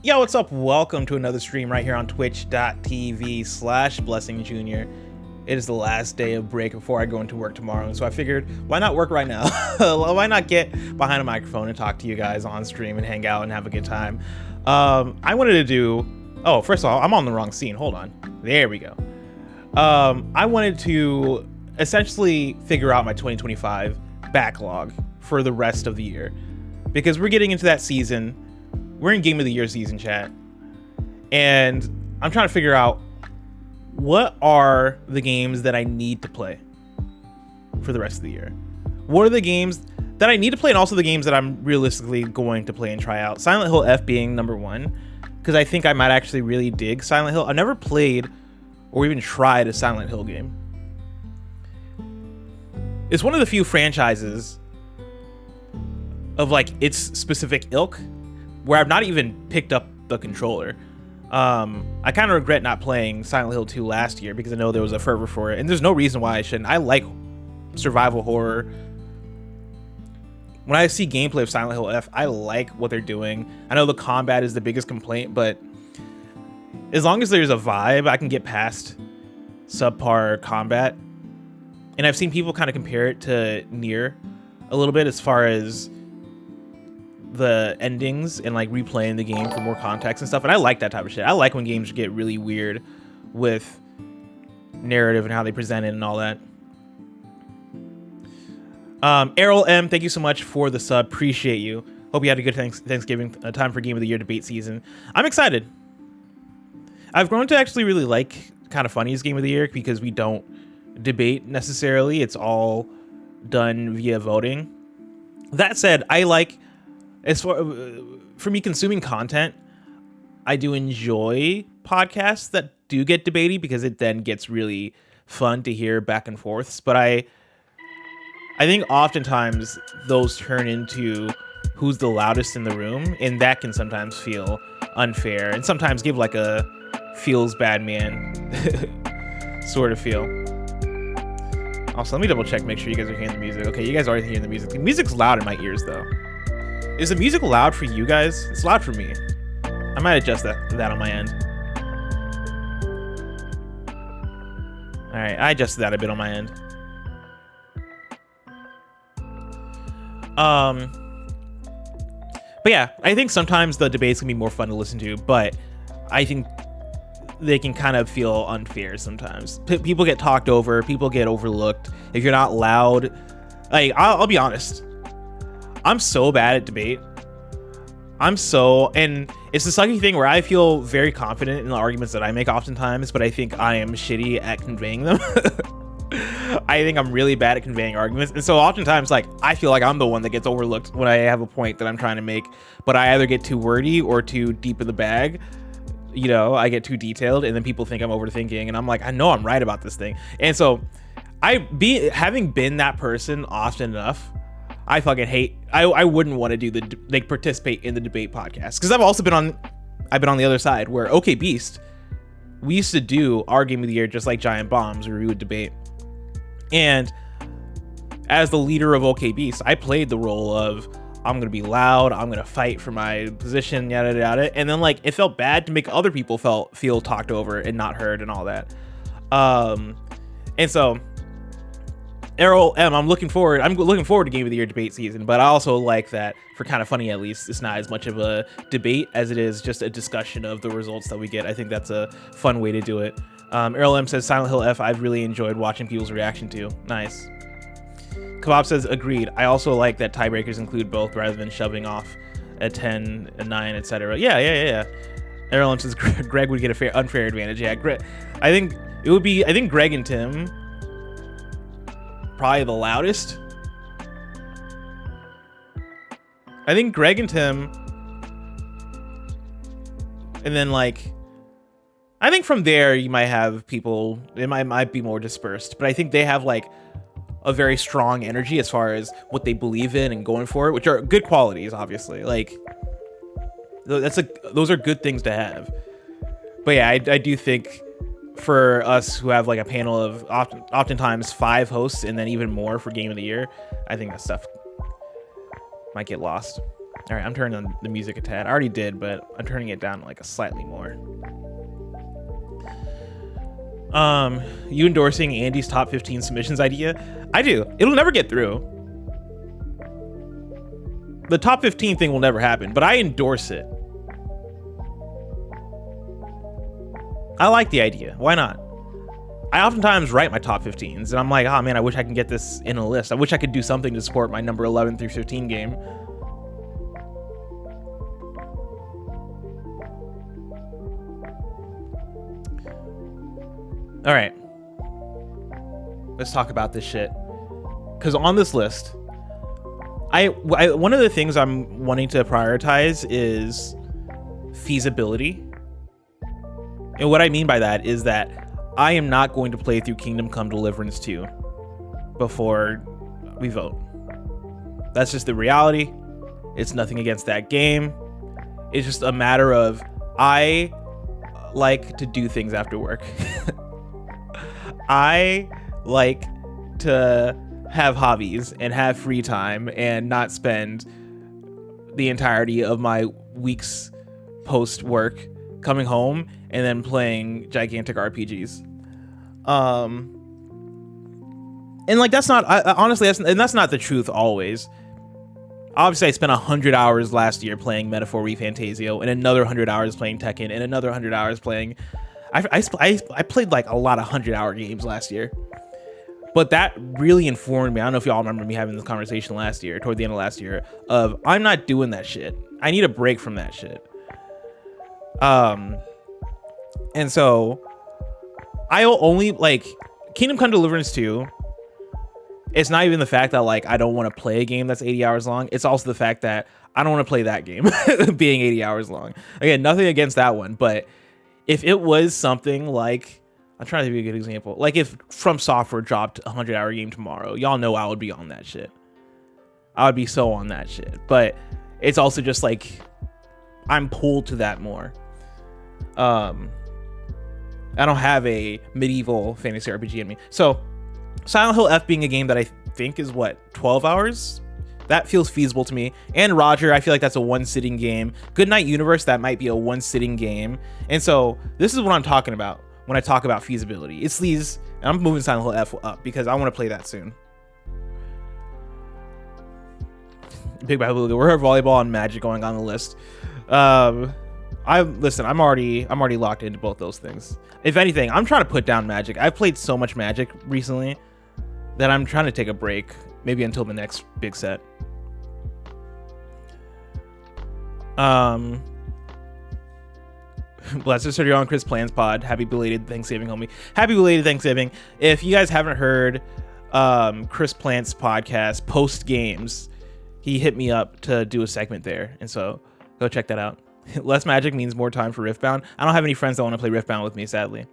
Yo, what's up? Welcome to another stream right here on twitch.tv/blessing jr. It is the last day of break before I go into work tomorrow, and so I figured, why not work right now? Why not get behind a microphone and talk to you guys on stream and hang out and have a good time? I wanted to do... Oh, first of all, I'm on the wrong scene. Hold on. There we go. I wanted to essentially figure out my 2025 backlog for the rest of the year, because we're getting into that season. We're in Game of the Year season, chat, and I'm trying to figure out what are the games that I need to play for the rest of the year. What are the games that I need to play, and also the games that I'm realistically going to play and try out. Silent Hill F being number one, because I think I might actually really dig Silent Hill. I've never played or even tried a Silent Hill game. It's one of the few franchises of like its specific ilk where I've not even picked up the controller. I kind of regret not playing Silent Hill 2 last year because I know there was a fervor for it, and there's no reason why I shouldn't. I like survival horror. When I see gameplay of Silent Hill F, I like what they're doing. I know the combat is the biggest complaint, but as long as there's a vibe, I can get past subpar combat. And I've seen people kind of compare it to Nier a little bit as far as the endings and like replaying the game for more context and stuff, and I like that type of shit. I like when games get really weird with narrative and how they present it and all that. Errol M, thank you so much for the sub. Appreciate you. Hope you had a good Thanksgiving time for Game of the Year debate season. I'm excited. I've grown to actually really like Kind of Funny's Game of the Year because we don't debate necessarily. It's all done via voting. That said, I like, as for me consuming content, I do enjoy podcasts that do get debatey because it then gets really fun to hear back and forths. But I think oftentimes those turn into who's the loudest in the room, and that can sometimes feel unfair and sometimes give like a feels bad man sort of feel. Also, let me double check, make sure you guys are hearing the music. Okay, you guys are hearing the music. The music's loud in my ears though. Is the music loud for you guys? It's loud for me. I might adjust that on my end. All right, I adjusted that a bit on my end. But yeah, I think sometimes the debates can be more fun to listen to, but I think they can kind of feel unfair sometimes. People get talked over, people get overlooked. If you're not loud, like I'll be honest, I'm so bad at debate. And it's the sucky thing where I feel very confident in the arguments that I make oftentimes, but I think I am shitty at conveying them. I think I'm really bad at conveying arguments. And so oftentimes, like, I feel like I'm the one that gets overlooked when I have a point that I'm trying to make, but I either get too wordy or too deep in the bag. You know, I get too detailed, and then people think I'm overthinking, and I'm like, I know I'm right about this thing. And so having been that person often enough, I fucking hate. I wouldn't want to do participate in the debate podcast, because I've also been on the other side where OK Beast, we used to do our Game of the Year just like Giant Bombs, where we would debate. And as the leader of OK Beast, I played the role of I'm gonna be loud, I'm gonna fight for my position, yada yada. And then like it felt bad to make other people feel talked over and not heard and all that. And so Errol M, I'm looking forward to Game of the Year debate season, but I also like that for Kind of Funny, at least, it's not as much of a debate as it is just a discussion of the results that we get. I think that's a fun way to do it. Errol M says Silent Hill F, I've really enjoyed watching people's reaction to. Nice. Kebab says agreed. I also like that tiebreakers include both rather than shoving off a 10, a 9, etc. Yeah. Errol M says Greg would get a unfair advantage. Yeah, Greg. I think Greg and Tim probably the loudest. I think Greg and Tim, and then like I think from there you might have people, it might be more dispersed, but I think they have like a very strong energy as far as what they believe in and going for it, which are good qualities, obviously. Like those are good things to have. But yeah, I do think for us who have like a panel of oftentimes 5 hosts and then even more for Game of the Year, I think that stuff might get lost. All right, I'm turning on the music a tad. I already did, but I'm turning it down like a slightly more. You endorsing Andy's top 15 submissions idea? I do. It'll never get through. The top 15 thing will never happen, but I endorse it. I like the idea. Why not? I oftentimes write my top 15s, and I'm like, oh man, I wish I can get this in a list. I wish I could do something to support my number 11 through 15 game. All right, let's talk about this shit. Because on this list, I one of the things I'm wanting to prioritize is feasibility. And what I mean by that is that I am not going to play through Kingdom Come Deliverance 2 before we vote. That's just the reality. It's nothing against that game. It's just a matter of I like to do things after work. I like to have hobbies and have free time and not spend the entirety of my week's post work coming home and then playing gigantic RPGs. And like, that's not, honestly, that's not the truth always. Obviously, I spent 100 hours last year playing Metaphor ReFantasio, and another 100 hours playing Tekken, and another 100 hours playing... I played like a lot of 100-hour games last year. But that really informed me. I don't know if y'all remember me having this conversation last year, toward the end of last year, of I'm not doing that shit. I need a break from that shit. And so I'll only, like, Kingdom Come Deliverance 2, it's not even the fact that, like, I don't want to play a game that's 80 hours long. It's also the fact that I don't want to play that game being 80 hours long. Again, nothing against that one, but if it was something like, I'm trying to give you a good example, like if From Software dropped a 100-hour game tomorrow, y'all know I would be on that shit. I would be so on that shit. But it's also just like, I'm pulled to that more. I don't have a medieval fantasy RPG in me. So Silent Hill F being a game that I think is what, 12 hours? That feels feasible to me. And Roger, I feel like that's a one-sitting game. Goodnight Universe, that might be a one-sitting game. And so this is what I'm talking about when I talk about feasibility. It's these, and I'm moving Silent Hill F up because I want to play that soon. Big Bad Beluga, we're volleyball and Magic going on the list. I'm already locked into both those things. If anything, I'm trying to put down Magic. I've played so much Magic recently that I'm trying to take a break, maybe until the next big set. Bless us, you're on Chris Plans Pod. Happy belated Thanksgiving, homie. Happy belated Thanksgiving. If you guys haven't heard Chris Plants podcast post games, he hit me up to do a segment there, and so go check that out. Less Magic means more time for Riftbound. I don't have any friends that want to play Riftbound with me, sadly.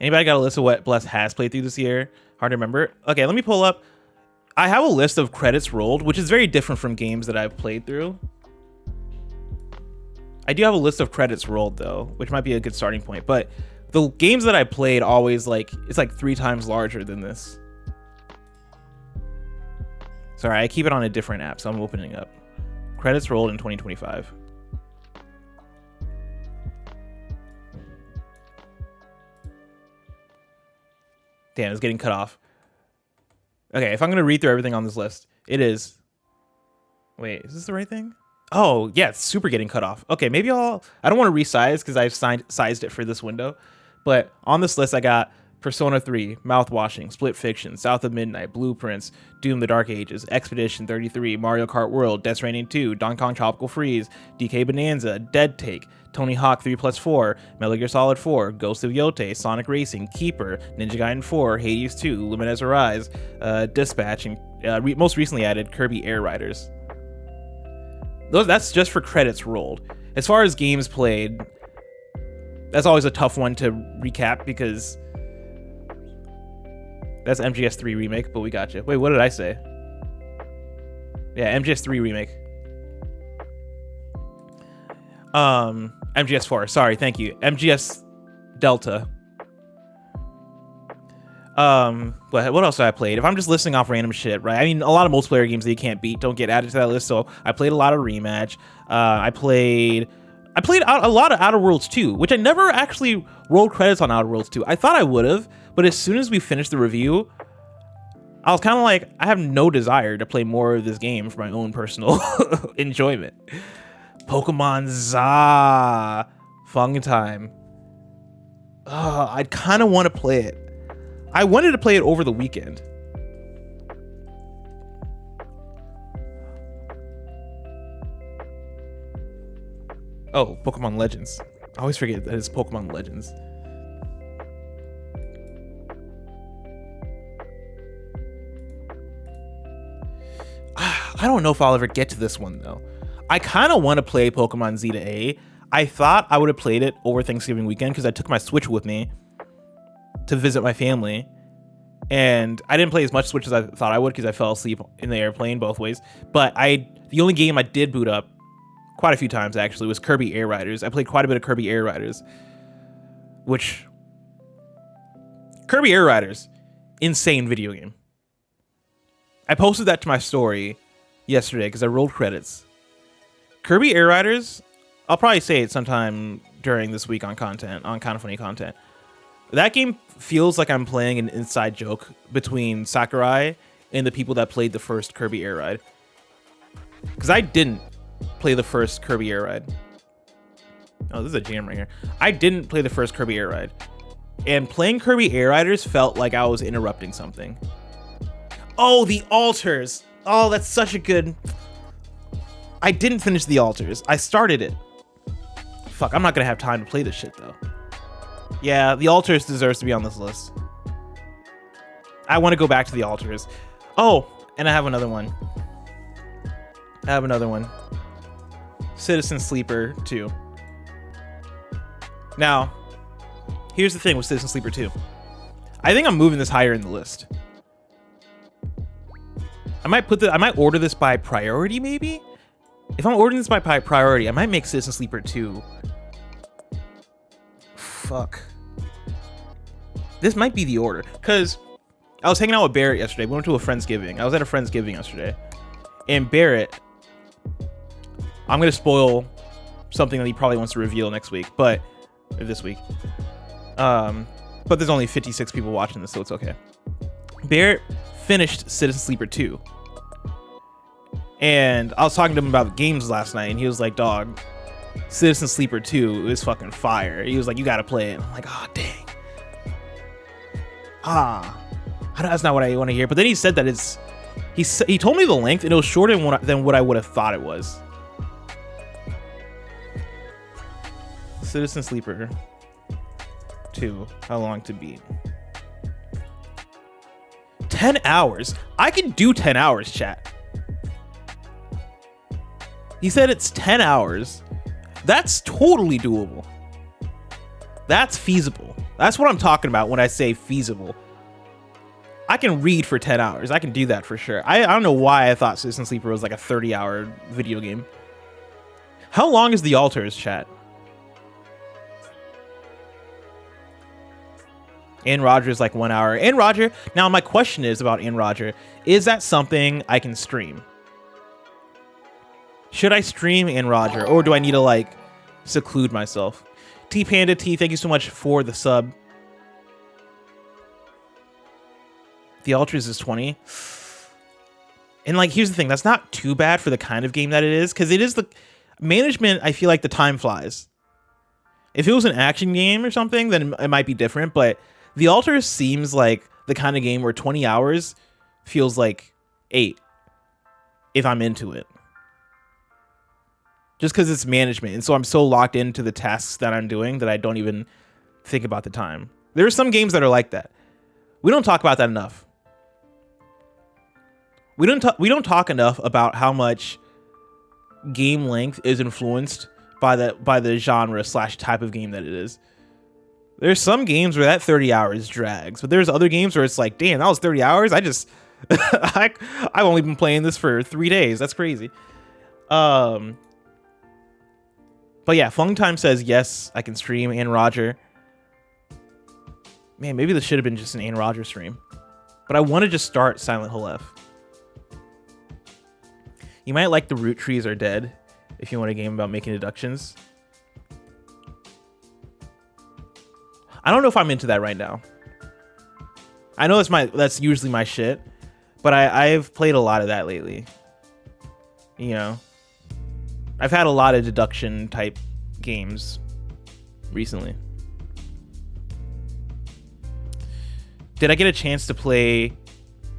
Anybody got a list of what Bless has played through this year? Hard to remember. Okay, let me pull up. I have a list of credits rolled, which is very different from games that I've played through. I do have a list of credits rolled though, which might be a good starting point, but the games that I played always, like, it's like 3 times larger than this. Sorry, I keep it on a different app, so I'm opening up. Credits rolled in 2025. Damn, it's getting cut off. Okay, if I'm gonna read through everything on this list, it is... Wait, is this the right thing? Oh, yeah, it's super getting cut off. Okay, maybe I don't want to resize because I've sized it for this window. But on this list, I got Persona 3, Mouthwashing, Split Fiction, South of Midnight, Blueprints, Doom the Dark Ages, Expedition 33, Mario Kart World, Death Stranding 2, Donkey Kong Tropical Freeze, DK Bonanza, Dead Take, Tony Hawk 3+4, Metal Gear Solid 4, Ghost of Yote, Sonic Racing, Keeper, Ninja Gaiden 4, Hades 2, Luminous Arise, Dispatch, and most recently added Kirby Air Riders. That's just for credits rolled. As far as games played, that's always a tough one to recap because that's MGS3 remake, but we got you. Wait, what did I say? Yeah, MGS3 remake. MGS4, sorry, thank you. MGS Delta. But what else have I played? If I'm just listing off random shit, right? I mean, a lot of multiplayer games that you can't beat don't get added to that list. So I played a lot of Rematch. I played a lot of Outer Worlds 2, which I never actually rolled credits on Outer Worlds 2. I thought I would have, but as soon as we finished the review, I was kind of like, I have no desire to play more of this game for my own personal enjoyment. Pokemon Za, Fung Time. I kind of want to play it. I wanted to play it over the weekend. Oh, Pokemon Legends. I always forget that it's Pokemon Legends. I don't know if I'll ever get to this one though. I kind of want to play Pokemon Z to A. I thought I would have played it over Thanksgiving weekend because I took my Switch with me to visit my family, and I didn't play as much Switch as I thought I would because I fell asleep in the airplane both ways. But the only game I did boot up quite a few times actually was Kirby Air Riders. I played quite a bit of Kirby Air Riders, which Kirby Air Riders, insane video game. I posted that to my story yesterday because I rolled credits. Kirby Air Riders, I'll probably say it sometime during this week on Kind of Funny Content. That game feels like I'm playing an inside joke between Sakurai and the people that played the first Kirby Air Ride. Because I didn't play the first Kirby Air Ride. Oh, this is a jam right here. I didn't play the first Kirby Air Ride. And playing Kirby Air Riders felt like I was interrupting something. Oh, the altars. Oh, that's such a good... I didn't finish the altars. I started it. Fuck, I'm not gonna have time to play this shit though. Yeah, the altars deserves to be on this list. I want to go back to the altars. Oh, and I have another one. Citizen Sleeper 2. Now, here's the thing with Citizen Sleeper 2. I think I'm moving this higher in the list. I might order this by priority, maybe? If I'm ordering this by priority, I might make Citizen Sleeper 2. Fuck. This might be the order. Because I was hanging out with Barrett yesterday. We went to a Friendsgiving. I was at a Friendsgiving yesterday. And Barrett... I'm going to spoil something that he probably wants to reveal next week. Or this week. But there's only 56 people watching this, so it's okay. Barrett finished Citizen Sleeper 2. And I was talking to him about games last night, and he was like, dog, Citizen Sleeper 2 is fucking fire. He was like, you gotta play it. I'm like, oh, dang. That's not what I want to hear. But then he said that he told me the length, and it was shorter than what I would have thought it was. Citizen Sleeper 2, how long to beat? 10 hours. I can do 10 hours, chat. He said it's 10 hours. That's totally doable. That's feasible. That's what I'm talking about when I say feasible. I can read for 10 hours. I can do that for sure. I don't know why I thought Citizen Sleeper was like a 30-hour video game. How long is the altars, chat? Ann Roger is like 1 hour. Ann Roger. Now, my question is about Ann Roger. Is that something I can stream? Should I stream Ann Roger, or do I need to like seclude myself? T Panda T, thank you so much for the sub. The altars is 20. And like, here's the thing. That's not too bad for the kind of game that it is, because it is the management. I feel like the time flies. If it was an action game or something, then it might be different. But the altars seems like the kind of game where 20 hours feels like 8 if I'm into it. Just because it's management. And so I'm so locked into the tasks that I'm doing that I don't even think about the time. There are some games that are like that. We don't talk about that enough. We don't talk enough about how much game length is influenced by the genre / type of game that it is. There's some games where that 30 hours drags, but there's other games where it's like, damn, that was 30 hours. I've only been playing this for 3 days. That's crazy. But yeah, Fung Time says, yes, I can stream Ann Roger. Man, maybe this should have been just an Aaron Rodgers stream. But I want to just start Silent Hill F. You might like The Root Trees Are Dead if you want a game about making deductions. I don't know if I'm into that right now. I know that's usually my shit, but I've played a lot of that lately. You know, I've had a lot of deduction type games recently. Did I get a chance to play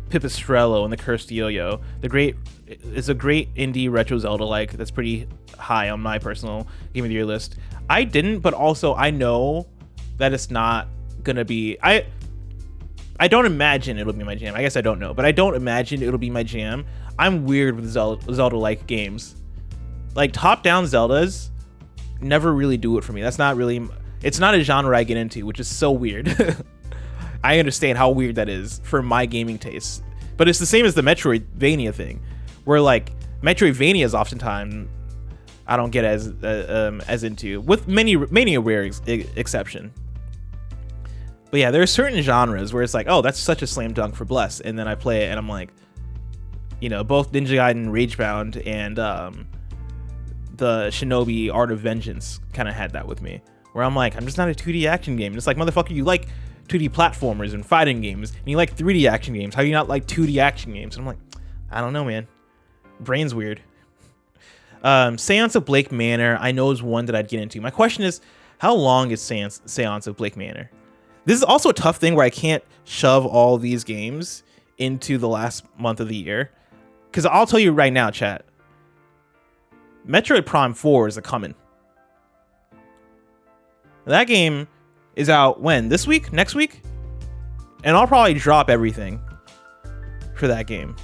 Pipistrello and the Cursed Yo-Yo? It's a great indie retro Zelda-like that's pretty high on my personal Game of the Year list. I didn't, but also I know that it's not gonna be. I don't imagine it'll be my jam. I guess I don't know, but I don't imagine it'll be my jam. I'm weird with Zelda-like games. Like top-down Zeldas never really do it for me. That's not really. It's not a genre I get into, which is so weird. I understand how weird that is for my gaming tastes, but it's the same as the Metroidvania thing, where like Metroidvania is oftentimes I don't get as into, with many a rare exception. But yeah, there are certain genres where it's like, oh, that's such a slam dunk for Bless, and then I play it and I'm like, you know, both Ninja Gaiden Ragebound and the Shinobi Art of Vengeance kind of had that with me, where I'm like, I'm just not a 2D action game. And it's like, motherfucker, you like 2D platformers and fighting games, and you like 3D action games. How do you not like 2D action games? And I'm like, I don't know, man. Brain's weird. Seance of Blake Manor, I know, is one that I'd get into. My question is, how long is Seance of Blake Manor? This is also a tough thing where I can't shove all these games into the last month of the year. Because I'll tell you right now, chat, Metroid Prime 4 is a coming. That game is out when? This week? Next week? And I'll probably drop everything for that game.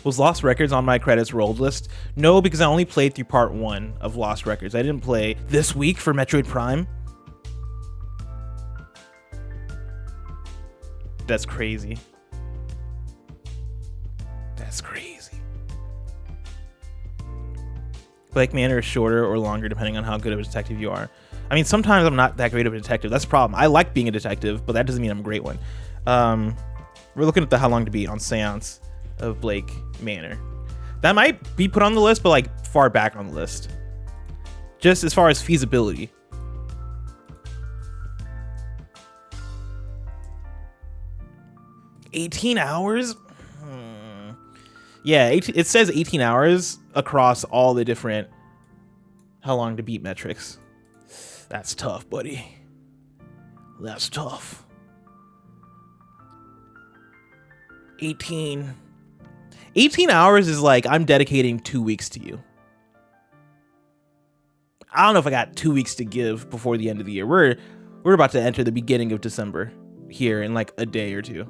Was Lost Records on my credits rolled list? No, because I only played through part 1 of Lost Records. I didn't play this week for Metroid Prime. That's crazy. That's crazy. Blake Manor is shorter or longer depending on how good of a detective you are. I mean, sometimes I'm not that great of a detective. That's the problem. I like being a detective, but that doesn't mean I'm a great one. We're looking at the how long to beat on Seance of Blake Manor. That might be put on the list, but like far back on the list. Just as far as feasibility. $18 hours? Yeah, it says 18 hours across all the different how long to beat metrics. That's tough, buddy. That's tough. 18 hours is like I'm dedicating 2 weeks to you. I don't know if I got 2 weeks to give before the end of the year. We're about to enter the beginning of December here in like a day or two.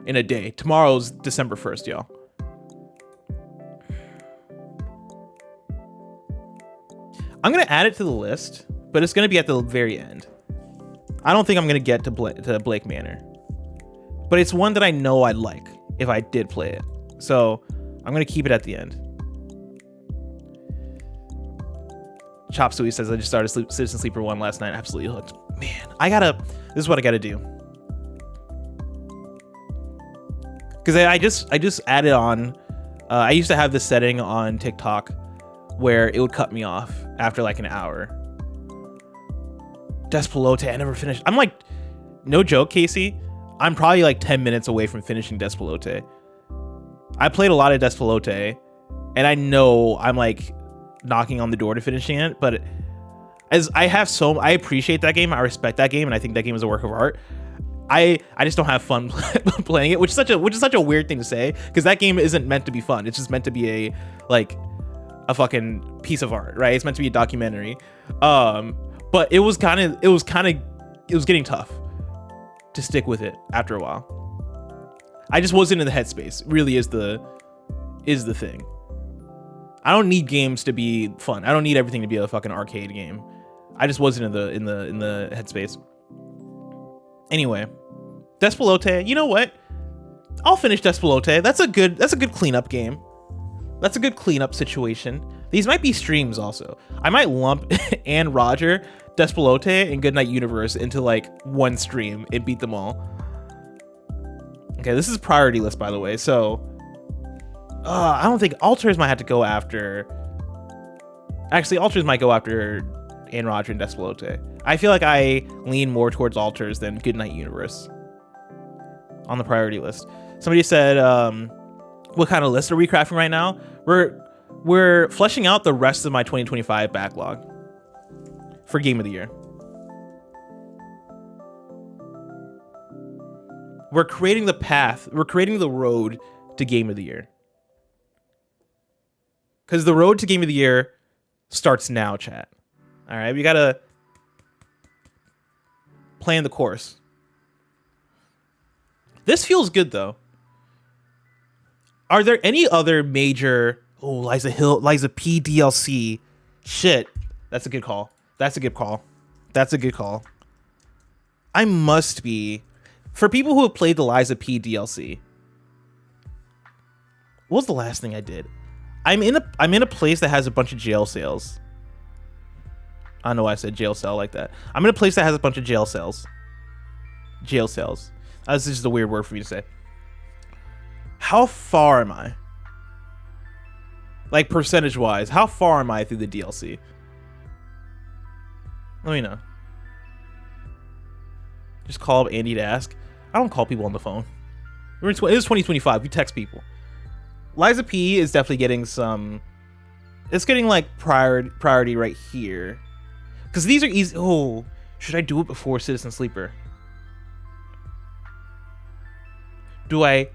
In a day. Tomorrow's December 1st, y'all. I'm going to add it to the list, but it's going to be at the very end. I don't think I'm going to get to Blake Manor. But it's one that I know I'd like if I did play it. So I'm going to keep it at the end. Chop Suey says, I just started Citizen Sleeper 1 last night. Absolutely hooked. Man, this is what I got to do. Because I just added on, I used to have this setting on TikTok where it would cut me off after like an hour. Despelote, I never finished. I'm like, no joke, Casey, I'm probably like 10 minutes away from finishing Despelote. I played a lot of Despelote, and I know I'm like knocking on the door to finishing it, but as I appreciate that game, I respect that game, and I think that game is a work of art. I just don't have fun playing it, which is such a weird thing to say, because that game isn't meant to be fun. It's just meant to be a fucking piece of art, right? It's meant to be a documentary. But it was getting tough to stick with it after a while. I just wasn't in the headspace. Really is the thing. I don't need games to be fun. I don't need everything to be a fucking arcade game. I just wasn't in the headspace. Anyway, Despelote, you know what? I'll finish Despelote. That's a good cleanup game. That's a good cleanup situation. These might be streams also. I might lump and Roger Despelote and Goodnight Universe into like one stream and beat them all. Okay, this is priority list, by the way. So I don't think Altars might have to go after. Actually, Altars might go after and Roger and Despelote. I feel like I lean more towards Altars than Goodnight Universe on the priority list. Somebody said, what kind of list are we crafting right now? We're fleshing out the rest of my 2025 backlog for Game of the Year. We're creating the path. We're creating the road to Game of the Year. Because the road to Game of the Year starts now, chat. All right, we gotta plan the course. This feels good though. Are there any other major? Oh, Liza P DLC. Shit, that's a good call. That's a good call. That's a good call. I must be, for people who have played the Liza P DLC. What was the last thing I did? I'm in a place that has a bunch of jail cells. I don't know why I said jail cell like that. I'm in a place that has a bunch of jail cells. Jail cells. That's just a weird word for me to say. How far am I? Like percentage wise, how far am I through the DLC? Let me know. Just call up Andy to ask. I don't call people on the phone. It is 2025. We text people. Liza P is definitely getting some. It's getting like priority right here. Because these are easy. Oh, should I do it before Citizen Sleeper? Do I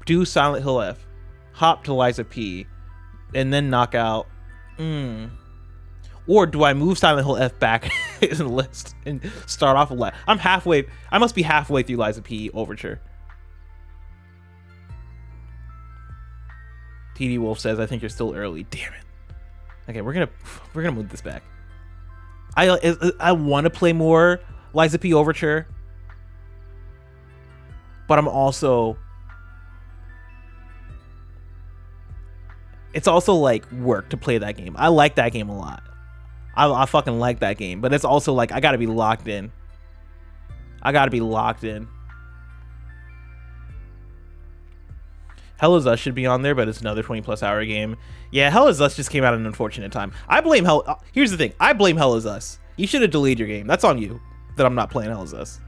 do Silent Hill F, hop to Liza P, and then knock out? Or do I move Silent Hill F back in the list and start off with I'm halfway. I must be halfway through Liza P Overture. TD Wolf says, I think you're still early. Damn it. Okay, we're gonna move this back. I want to play more Liza P Overture, but I'm also. It's also like work to play that game. I like that game a lot. I fucking like that game, but it's also like I gotta be locked in. I gotta be locked in. Hell is Us should be on there, but it's another 20+ hour game. Yeah, Hell is Us just came out at an unfortunate time. I blame Hell. Here's the thing. I blame Hell is Us. You should have deleted your game. That's on you that I'm not playing Hell is Us.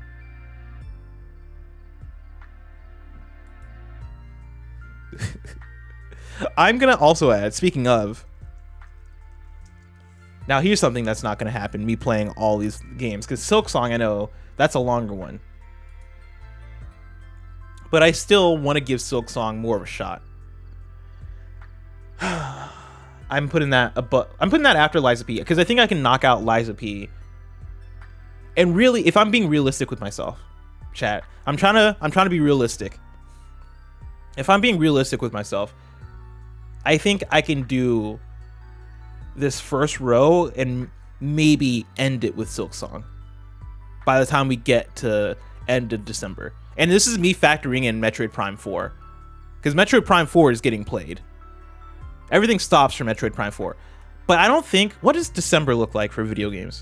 I'm going to also add, speaking of. Now, here's something that's not going to happen, me playing all these games. Because Silksong, I know, that's a longer one. But I still want to give Silksong more of a shot. I'm putting that after Liza P because I think I can knock out Liza P. And really, if I'm being realistic with myself, chat, I'm trying to be realistic. If I'm being realistic with myself, I think I can do this first row and maybe end it with Silksong by the time we get to end of December. And this is me factoring in Metroid Prime 4. Because Metroid Prime 4 is getting played. Everything stops for Metroid Prime 4. But I don't think... What does December look like for video games?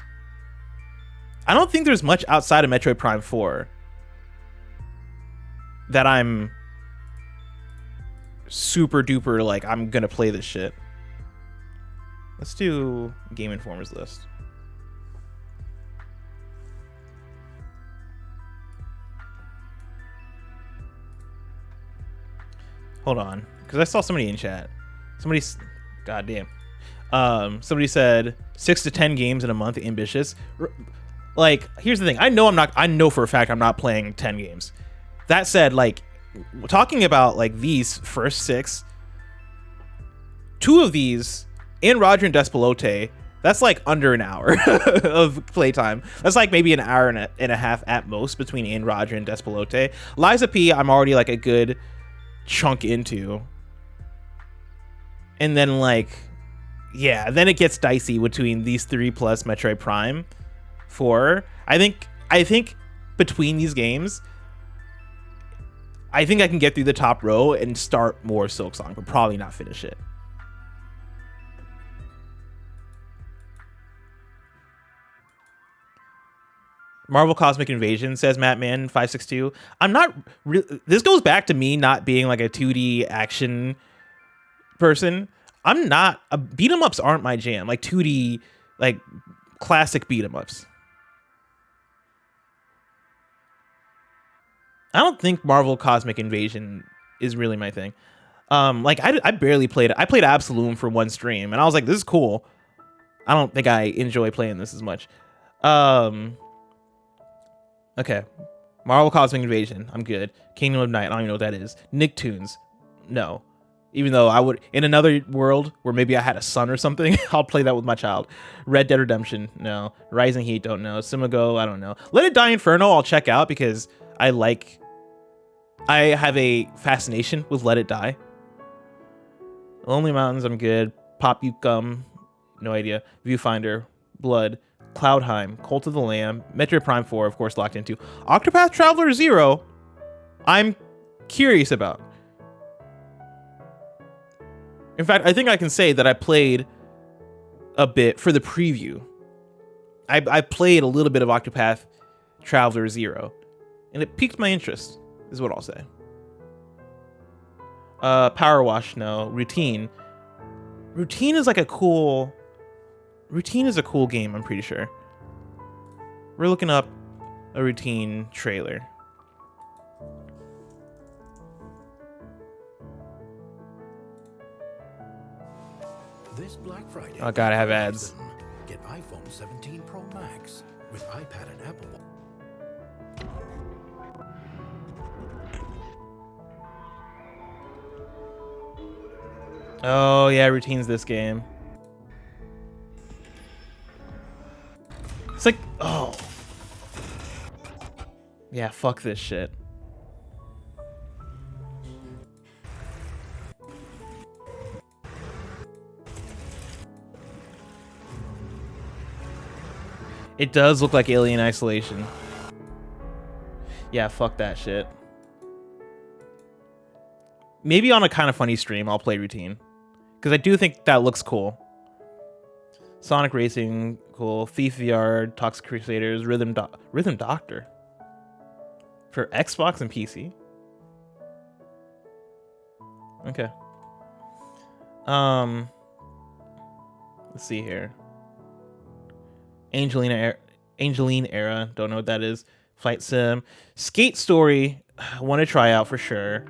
I don't think there's much outside of Metroid Prime 4 that I'm super duper like, I'm gonna play this shit. Let's do Game Informer's list. Hold on, because I saw somebody in chat. Goddamn. Somebody said 6 to 10 games in a month. Ambitious. Like, here's the thing. I know for a fact I'm not playing 10 games. That said, like, talking about like these first 6, 2 of these, and Roger and Despelote, that's like under an hour of playtime. That's like maybe an hour and a half at most between and Roger and Despelote. Liza P, I'm already like a good chunk into, and then like, yeah, then it gets dicey between these 3 plus Metroid Prime 4. I think between these games, I think I can get through the top row and start more Silksong, but probably not finish it. Marvel Cosmic Invasion, says Mattman562. I'm not. This goes back to me not being like a 2D action person. I'm not. Beat 'em ups aren't my jam. Like 2D, like classic beat 'em ups. I don't think Marvel Cosmic Invasion is really my thing. Like I barely played it. I played Absolum for one stream, and I was like, this is cool. I don't think I enjoy playing this as much. Okay. Marvel Cosmic Invasion, I'm good. Kingdom of Night, I don't even know what that is. Nicktoons, no. Even though I would, in another world where maybe I had a son or something, I'll play that with my child. Red Dead Redemption, no. Rising Heat, don't know. Simago, I don't know. Let It Die Inferno, I'll check out because I have a fascination with Let It Die. Lonely Mountains, I'm good. Pop You Gum, no idea. Viewfinder, Blood, Cloudheim, Cult of the Lamb, Metroid Prime 4, of course, locked into. Octopath Traveler 0, I'm curious about. In fact, I think I can say that I played a bit for the preview. I played a little bit of Octopath Traveler 0, and it piqued my interest, is what I'll say. Power Wash, no. Routine. Routine is like a cool... Routine is a cool game, I'm pretty sure. We're looking up a Routine trailer. This Black Friday, Oh god, I have ads. Get iPhone 17 Pro Max with iPad and Apple. Oh yeah, Routine's this game. It's like, oh. Yeah, fuck this shit. It does look like Alien Isolation. Yeah, fuck that shit. Maybe on a kind of funny stream, I'll play Routine. Because I do think that looks cool. Sonic Racing, cool. Thief VR, Toxic Crusaders, Rhythm Doctor. For Xbox and PC. Okay. Let's see here. Angeline Era, don't know what that is. Flight Sim. Skate Story, I want to try out for sure.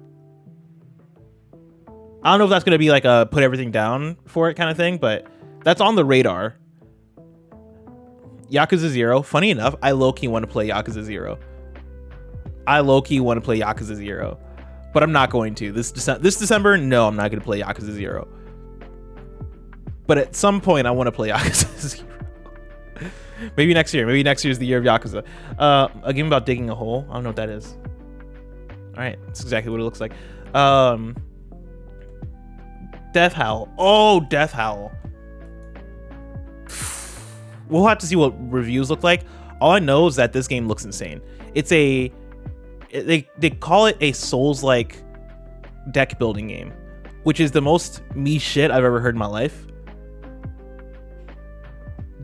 I don't know if that's going to be like a put everything down for it kind of thing, but that's on the radar. Yakuza 0. Funny enough, I low-key want to play Yakuza 0. But I'm not going to. This December, no, I'm not going to play Yakuza 0. But at some point, I want to play Yakuza 0. Maybe next year. Maybe next year is the year of Yakuza. A game about digging a hole. I don't know what that is. All right, that's exactly what it looks like. Death Howl. Oh, Death Howl. We'll have to see what reviews look like. All I know is that this game looks insane. It's they call it a Souls-like deck building game, which is the most me shit I've ever heard in my life.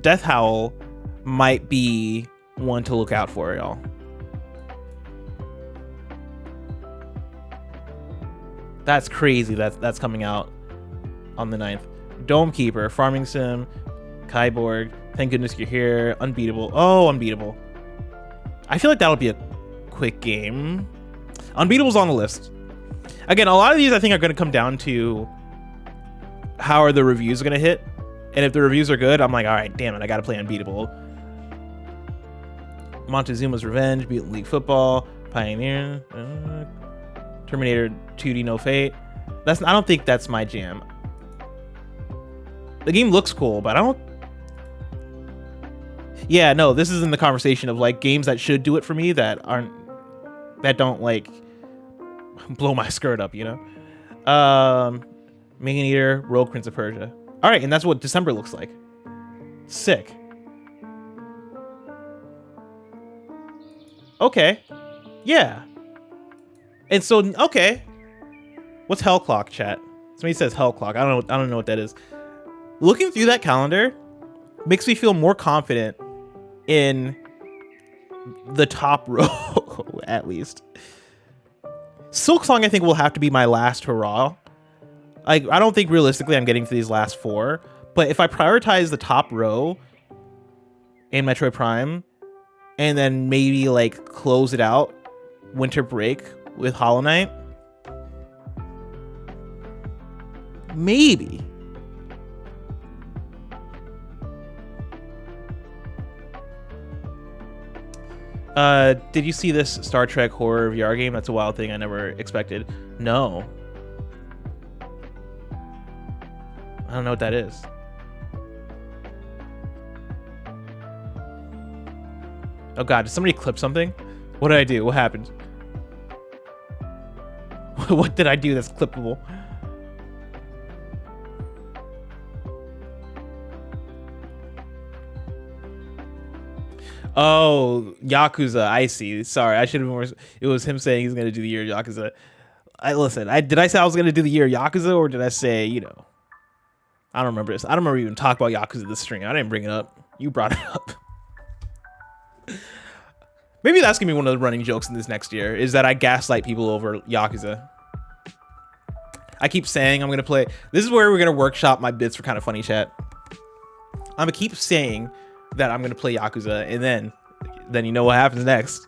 Death Howl might be one to look out for, y'all. That's crazy. That's coming out on the 9th. Dome Keeper, Farming Sim, Kyborg. Thank goodness you're here. Unbeatable. Oh, Unbeatable. I feel like that'll be a quick game. Unbeatable's on the list. Again, a lot of these I think are going to come down to how are the reviews going to hit. And if the reviews are good, I'm like, all right, damn it, I got to play Unbeatable. Montezuma's Revenge, Beat League Football, Pioneer, Terminator 2D No Fate. I don't think that's my jam. The game looks cool, but I don't... Yeah, no, this is in the conversation of like games that should do it for me that don't like blow my skirt up, you know? Megan Eater, Rogue Prince of Persia. All right, and that's what December looks like. Sick. Okay. Yeah. And so, okay. What's Hell Clock, chat? Somebody says Hell Clock. I don't know what that is. Looking through that calendar makes me feel more confident in the top row at least. Silk Song, I think, will have to be my last hurrah. I don't think realistically I'm getting to these last 4, but if I prioritize the top row in Metroid Prime, and then maybe like close it out Winter Break with Hollow Knight, maybe. Did you see this Star Trek horror VR game? That's a wild thing I never expected. No. I don't know what that is. Oh god, did somebody clip something? What did I do? What happened? What did I do that's clippable? Oh, Yakuza, I see. Sorry, I should have been more. It was him saying he's gonna do the year Yakuza. Did I say I was gonna do the year Yakuza, or did I say, you know, I don't remember this. I don't remember even talking about Yakuza this string. I didn't bring it up. You brought it up. Maybe that's gonna be one of the running jokes in this next year, is that I gaslight people over Yakuza. I keep saying I'm gonna play. This is where we're gonna workshop my bits for Kind of Funny chat. I'm gonna keep saying that I'm gonna play Yakuza, and then you know what happens next.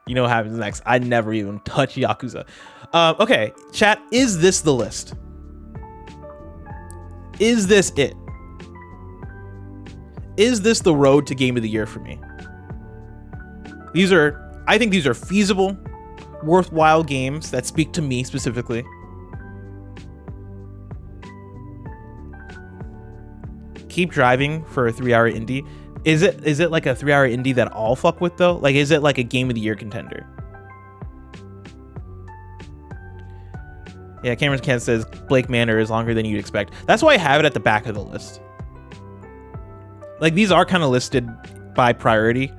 You know what happens next. I never even touch Yakuza. Okay, chat, is this the list? Is this it? Is this the road to Game of the Year for me? I think these are feasible, worthwhile games that speak to me specifically. Keep Driving for a 3-hour indie. Is it like a 3-hour indie that I'll fuck with though? Like, is it like a Game of the Year contender? Yeah, Cameron Kent says Blake Manor is longer than you'd expect. That's why I have it at the back of the list. Like, these are kind of listed by priority.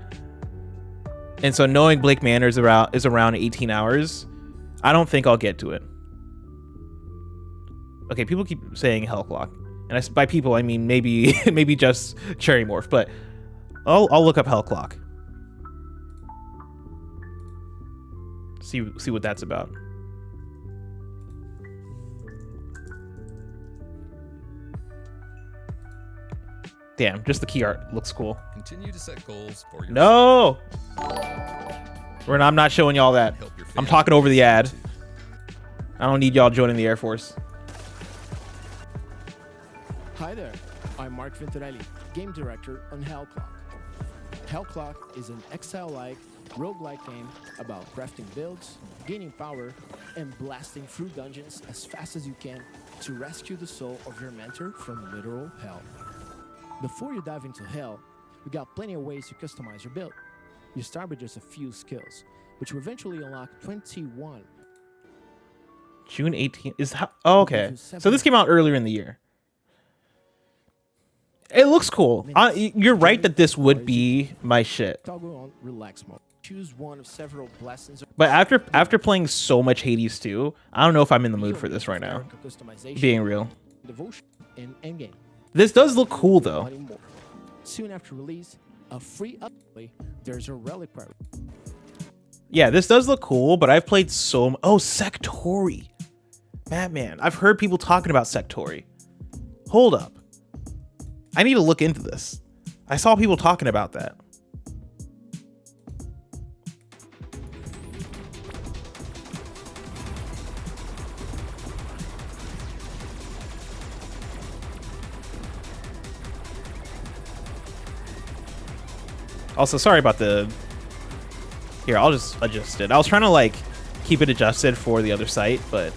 And so knowing Blake Manor is around 18 hours, I don't think I'll get to it. Okay, people keep saying Hell Clock. And by people, I mean maybe just Cherry Morph, but I'll look up Hell Clock. See what that's about. Damn, just the key art looks cool. Continue to set goals for your No! I'm not showing y'all that. I'm talking over the ad. I don't need y'all joining the Air Force. Hi there, I'm Mark Venturelli, game director on Hell Clock. Hell Clock is an exile-like, roguelike game about crafting builds, gaining power, and blasting through dungeons as fast as you can to rescue the soul of your mentor from literal hell. Before you dive into hell, we got plenty of ways to customize your build. You start with just a few skills, which will eventually unlock 21. June 18th is how? Oh, okay. So this came out earlier in the year. It looks cool. You're right that this would be my shit. Toggle on relax mode. Choose one of several blessings. But after playing so much Hades 2, I don't know if I'm in the mood for this right now. Being real. Devotion and endgame. This does look cool though. Soon after release, a free update, there's a reliquary. Yeah, this does look cool, but I've played oh, Sectori. Batman. I've heard people talking about Sectori. Hold up. I need to look into this. I saw people talking about that. Also, sorry about the... Here, I'll just adjust it. I was trying to, like, keep it adjusted for the other site, but...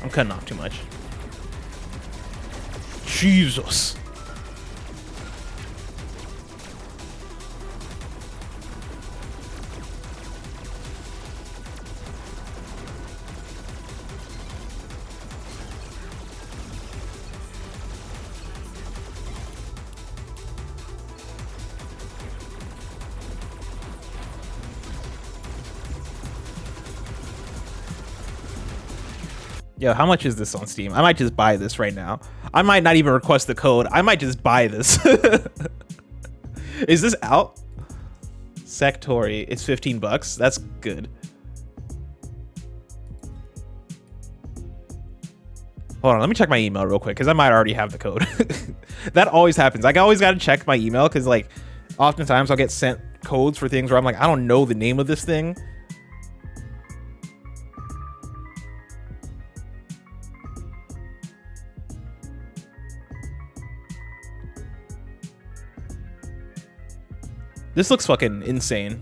I'm cutting off too much. Jesus. Yo, how much is this on Steam? I might just buy this right now. I might not even request the code. I might just buy this. Is this out? Sectori. It's 15 bucks. That's good. Hold on, let me check my email real quick because I might already have the code. That always happens. Like, I always got to check my email because, like, oftentimes I'll get sent codes for things where I'm like, I don't know the name of this thing. This looks fucking insane.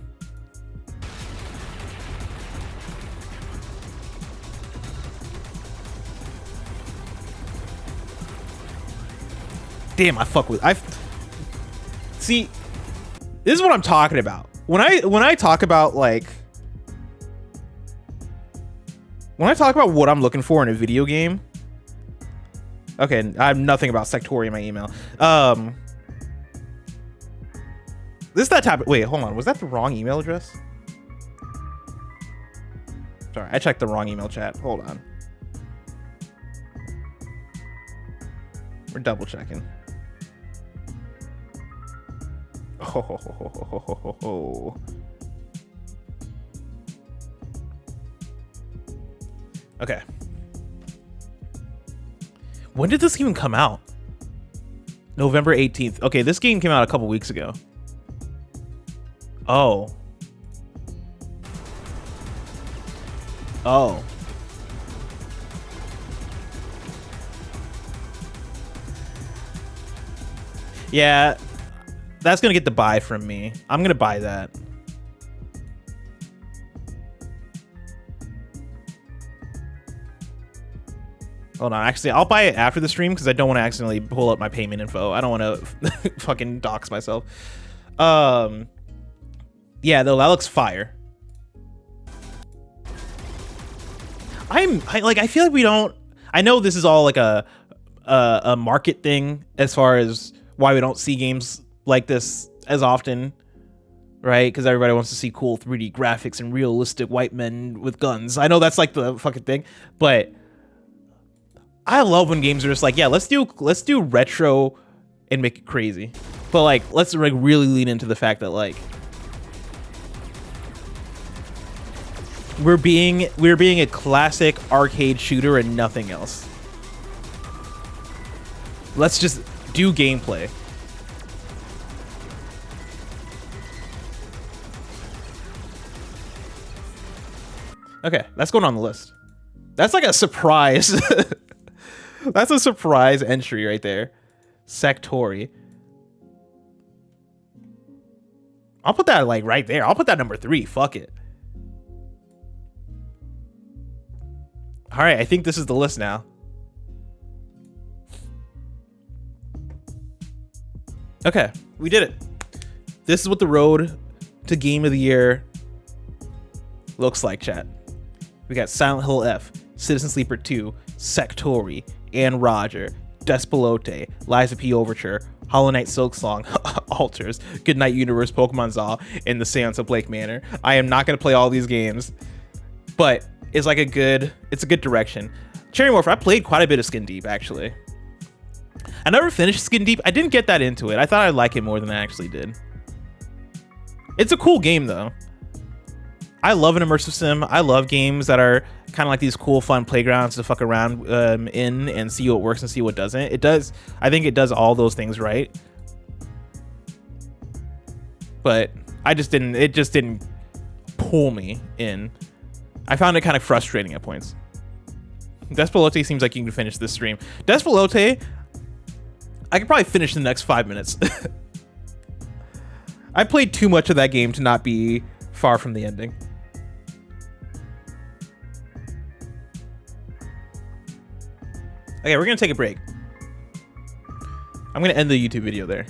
Damn, I fuck with. See. This is what I'm talking about. When I talk about like, when I talk about what I'm looking for in a video game. Okay, I have nothing about Sectori in my email. This is that type of, wait, hold on. Was that the wrong email address? Sorry, I checked the wrong email chat. Hold on. We're double checking. Oh. Okay. When did this even come out? November 18th. Okay, this game came out a couple weeks ago. Oh. Oh. Yeah, that's gonna get the buy from me. I'm gonna buy that. Hold on, actually, I'll buy it after the stream because I don't want to accidentally pull up my payment info. I don't want to fucking dox myself. Yeah, though, that looks fire. I feel like we don't. I know this is all like a market thing as far as why we don't see games like this as often, right? Because everybody wants to see cool 3D graphics and realistic white men with guns. I know that's like the fucking thing, but I love when games are just like, yeah, let's do retro and make it crazy, but like let's like really lean into the fact that like we're being a classic arcade shooter and nothing else. Let's just do gameplay. Okay, that's going on the list. That's like a surprise. That's a surprise entry right there. Sectori. I'll put that like right there. I'll put that number 3. Fuck it. All right, I think this is the list now. Okay, we did it. This is what the road to Game of the Year looks like, chat. We got Silent Hill F, Citizen Sleeper 2, Sectori, and Roger, Despelote, Liza P. Overture, Hollow Knight Silksong, Altars, Goodnight Universe, Pokemon Zaw, and The Seance of Blake Manor. I am not going to play all these games, but it's like it's a good direction. Cherry Morpher, I played quite a bit of Skin Deep, actually. I never finished Skin Deep. I didn't get that into it. I thought I'd like it more than I actually did. It's a cool game, though. I love an immersive sim. I love games that are kind of like these cool, fun playgrounds to fuck around in and see what works and see what doesn't. It does. I think it does all those things right. But it just didn't pull me in. I found it kind of frustrating at points. Despelote seems like you can finish this stream. Despelote, I could probably finish in the next 5 minutes. I played too much of that game to not be far from the ending. Okay, we're gonna take a break. I'm gonna end the YouTube video there.